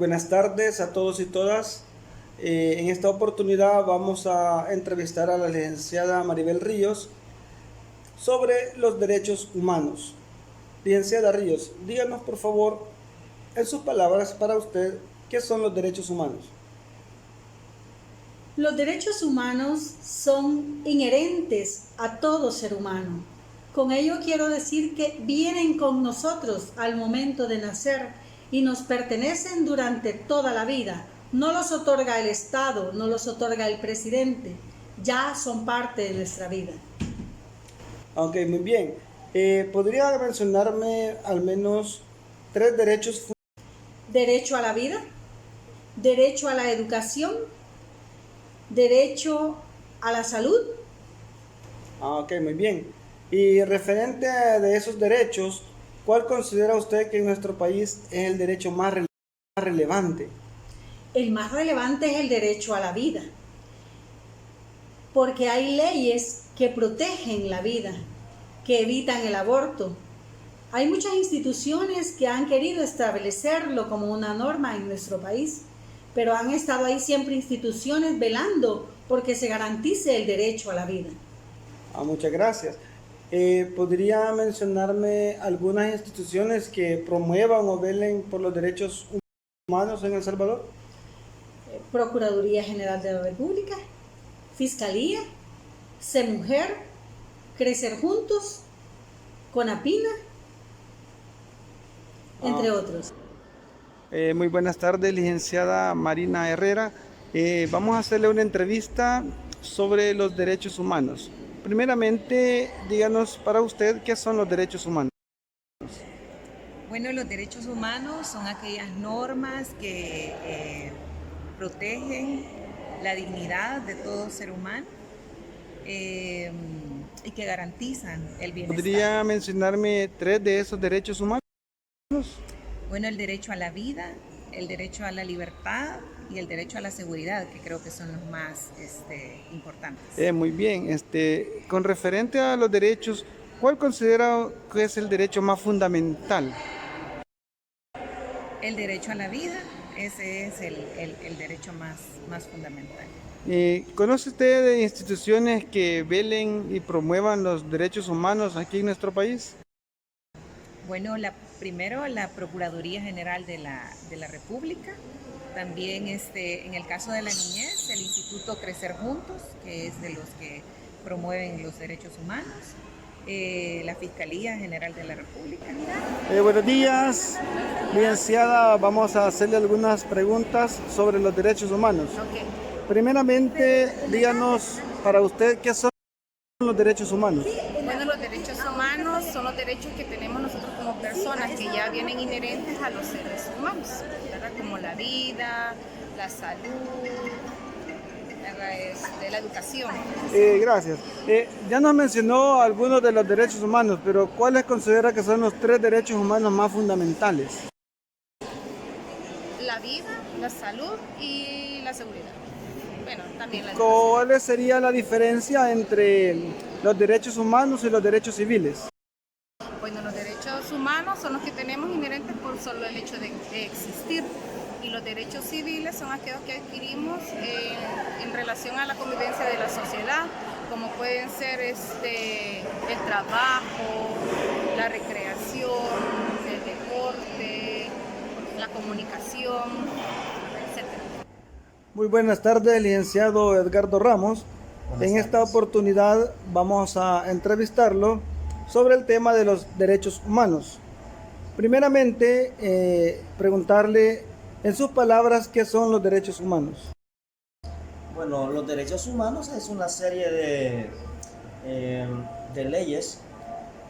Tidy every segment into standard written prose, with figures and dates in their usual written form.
buenas tardes a todos y todas. En esta oportunidad vamos a entrevistar a la licenciada Maribel Ríos sobre los derechos humanos. Licenciada Ríos, díganos por favor, en sus palabras para usted, ¿qué son los derechos humanos? Los derechos humanos son inherentes a todo ser humano. Con ello quiero decir que vienen con nosotros al momento de nacer y nos pertenecen durante toda la vida. No los otorga el Estado, no los otorga el presidente, ya son parte de nuestra vida. Ok, muy bien. ¿Podría mencionarme al menos tres derechos? Derecho a la vida, derecho a la educación, derecho a la salud. Ok, muy bien. Y referente de esos derechos, ¿cuál considera usted que en nuestro país es el derecho más relevante? El más relevante es el derecho a la vida, porque hay leyes que protegen la vida, que evitan el aborto. Hay muchas instituciones que han querido establecerlo como una norma en nuestro país, pero han estado ahí siempre instituciones velando porque se garantice el derecho a la vida. Muchas gracias. ¿Podría mencionarme algunas instituciones que promuevan o velen por los derechos humanos en El Salvador? Procuraduría General de la República, Fiscalía, SEMujer, Crecer Juntos, CONAPINA, Ah, entre otros. muy buenas tardes, licenciada Marina Herrera. Vamos a hacerle una entrevista sobre los derechos humanos. Primeramente, díganos para usted qué son los derechos humanos. Bueno, los derechos humanos son aquellas normas que protegen la dignidad de todo ser humano eh, y que garantizan el bienestar. ¿Podría mencionarme tres de esos derechos humanos? Bueno, el derecho a la vida, el derecho a la libertad y el derecho a la seguridad, que creo que son los más importantes. Muy bien. Con referente a los derechos, ¿cuál considera que es el derecho más fundamental? El derecho a la vida, ese es el derecho más fundamental. ¿Conoce usted de instituciones que velen y promuevan los derechos humanos aquí en nuestro país? Bueno, primero la Procuraduría General de la República, también en el caso de la niñez, el Instituto Crecer Juntos, que es de los que promueven los derechos humanos, la Fiscalía General de la República. Buenos días, licenciada. Vamos a hacerle algunas preguntas sobre los derechos humanos. Okay. Primeramente, díganos para usted qué son los derechos humanos. Bueno, los derechos humanos son los derechos que tenemos nosotros como personas que ya vienen inherentes a los seres humanos, ¿verdad? Como la vida, la salud, la educación. Gracias. Ya nos mencionó algunos de los derechos humanos, pero ¿cuáles considera que son los tres derechos humanos más fundamentales? La vida, la salud y la seguridad. Bueno, también la educación. ¿Cuál sería la diferencia entre los derechos humanos y los derechos civiles? Bueno, los derechos humanos son los que tenemos inherentes por solo el hecho de existir, y los derechos civiles son aquellos que adquirimos en relación a la convivencia de la sociedad, como pueden ser el trabajo, la recreación, el deporte, la comunicación, etc. Muy buenas tardes, licenciado Edgardo Ramos. En esta oportunidad vamos a entrevistarlo sobre el tema de los derechos humanos. Primeramente, preguntarle en sus palabras qué son los derechos humanos. Bueno, los derechos humanos es una serie de leyes,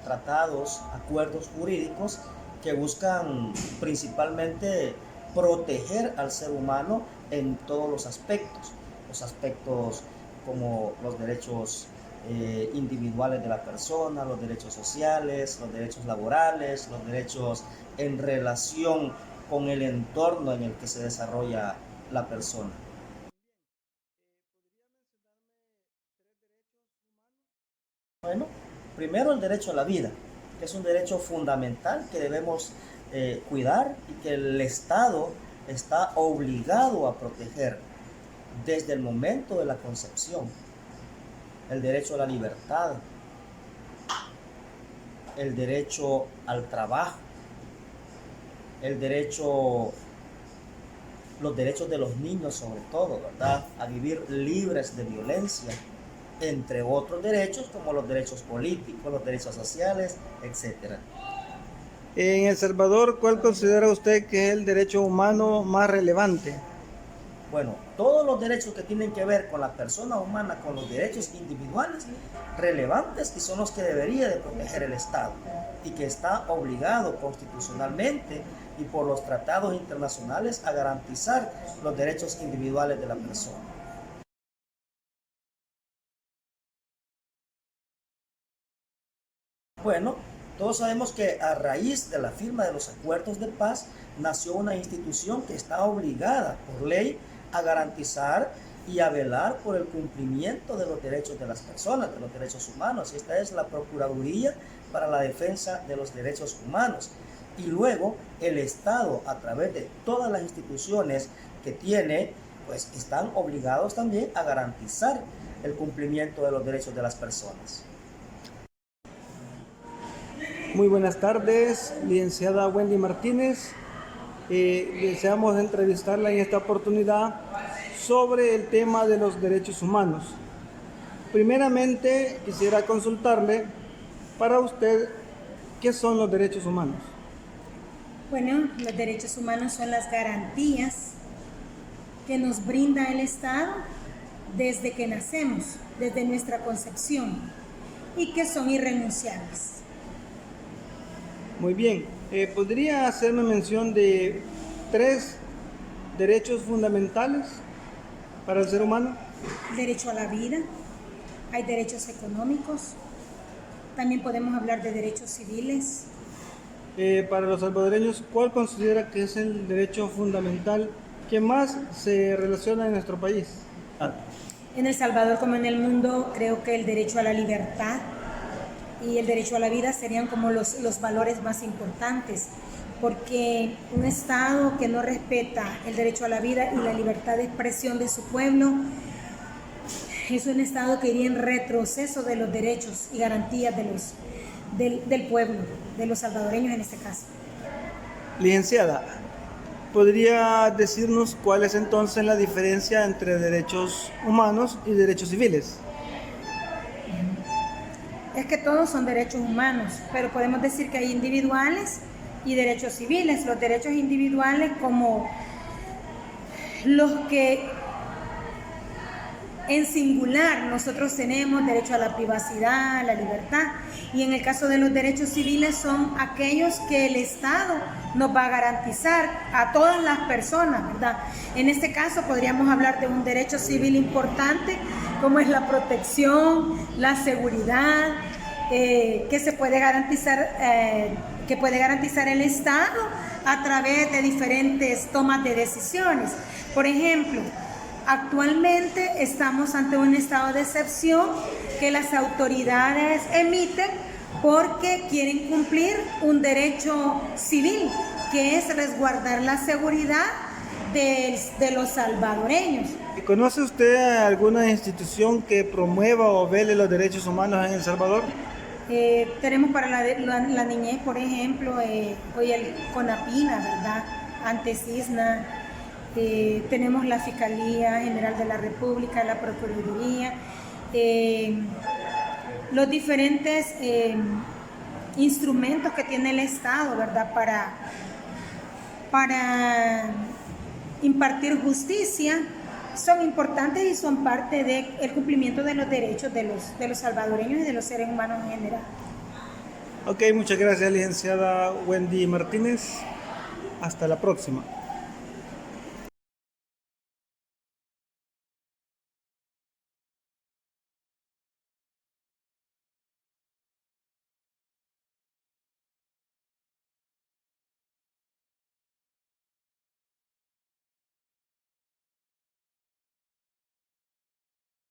tratados, acuerdos jurídicos que buscan principalmente proteger al ser humano en todos los aspectos como los derechos individuales de la persona, los derechos sociales, los derechos laborales, los derechos en relación con el entorno en el que se desarrolla la persona. Bueno, primero el derecho a la vida, que es un derecho fundamental que debemos cuidar y que el Estado está obligado a proteger desde el momento de la concepción. El derecho a la libertad, el derecho al trabajo, los derechos de los niños sobre todo, ¿verdad? A vivir libres de violencia, entre otros derechos como los derechos políticos, los derechos sociales, etc. En El Salvador, ¿cuál considera usted que es el derecho humano más relevante? Bueno, todos los derechos que tienen que ver con la persona humana, con los derechos individuales relevantes, y son los que debería de proteger el Estado y que está obligado constitucionalmente y por los tratados internacionales a garantizar los derechos individuales de la persona. Bueno, todos sabemos que a raíz de la firma de los acuerdos de paz nació una institución que está obligada por ley a garantizar y a velar por el cumplimiento de los derechos de las personas, de los derechos humanos. Y esta es la Procuraduría para la Defensa de los Derechos Humanos. Y luego el Estado, a través de todas las instituciones que tiene, pues están obligados también a garantizar el cumplimiento de los derechos de las personas. Muy buenas tardes, licenciada Wendy Martínez. Deseamos entrevistarla en esta oportunidad sobre el tema de los derechos humanos. Primeramente, quisiera consultarle para usted, ¿qué son los derechos humanos? Bueno, los derechos humanos son las garantías que nos brinda el Estado desde que nacemos, desde nuestra concepción, y que son irrenunciables. Muy bien, ¿podría hacerme mención de 3 derechos fundamentales para el ser humano? Derecho a la vida, hay derechos económicos, también podemos hablar de derechos civiles. Para los salvadoreños, ¿cuál considera que es el derecho fundamental que más se relaciona en nuestro país? En El Salvador, como en el mundo, creo que el derecho a la libertad y el derecho a la vida serían como los valores más importantes, porque un Estado que no respeta el derecho a la vida y la libertad de expresión de su pueblo es un Estado que iría en retroceso de los derechos y garantías del pueblo, de los salvadoreños en este caso. Licenciada, ¿podría decirnos cuál es entonces la diferencia entre derechos humanos y derechos civiles? Es que todos son derechos humanos, pero podemos decir que hay individuales y derechos civiles. Los derechos individuales como los que en singular nosotros tenemos derecho a la privacidad, a la libertad, y en el caso de los derechos civiles son aquellos que el Estado nos va a garantizar a todas las personas, ¿verdad? En este caso podríamos hablar de un derecho civil importante como es la protección, la seguridad, que se puede garantizar, que puede garantizar el Estado a través de diferentes tomas de decisiones. Por ejemplo, actualmente estamos ante un estado de excepción que las autoridades emiten porque quieren cumplir un derecho civil, que es resguardar la seguridad de los salvadoreños. ¿Conoce usted alguna institución que promueva o vele los derechos humanos en El Salvador? Tenemos para la niñez, por ejemplo, hoy el CONAPINA, ¿verdad? Antes ISNA. Tenemos la Fiscalía General de la República, la Procuraduría, los diferentes instrumentos que tiene el Estado, ¿verdad? Para impartir justicia, son importantes y son parte del cumplimiento de los derechos de los salvadoreños y de los seres humanos en general. Ok, muchas gracias, licenciada Wendy Martínez. Hasta la próxima.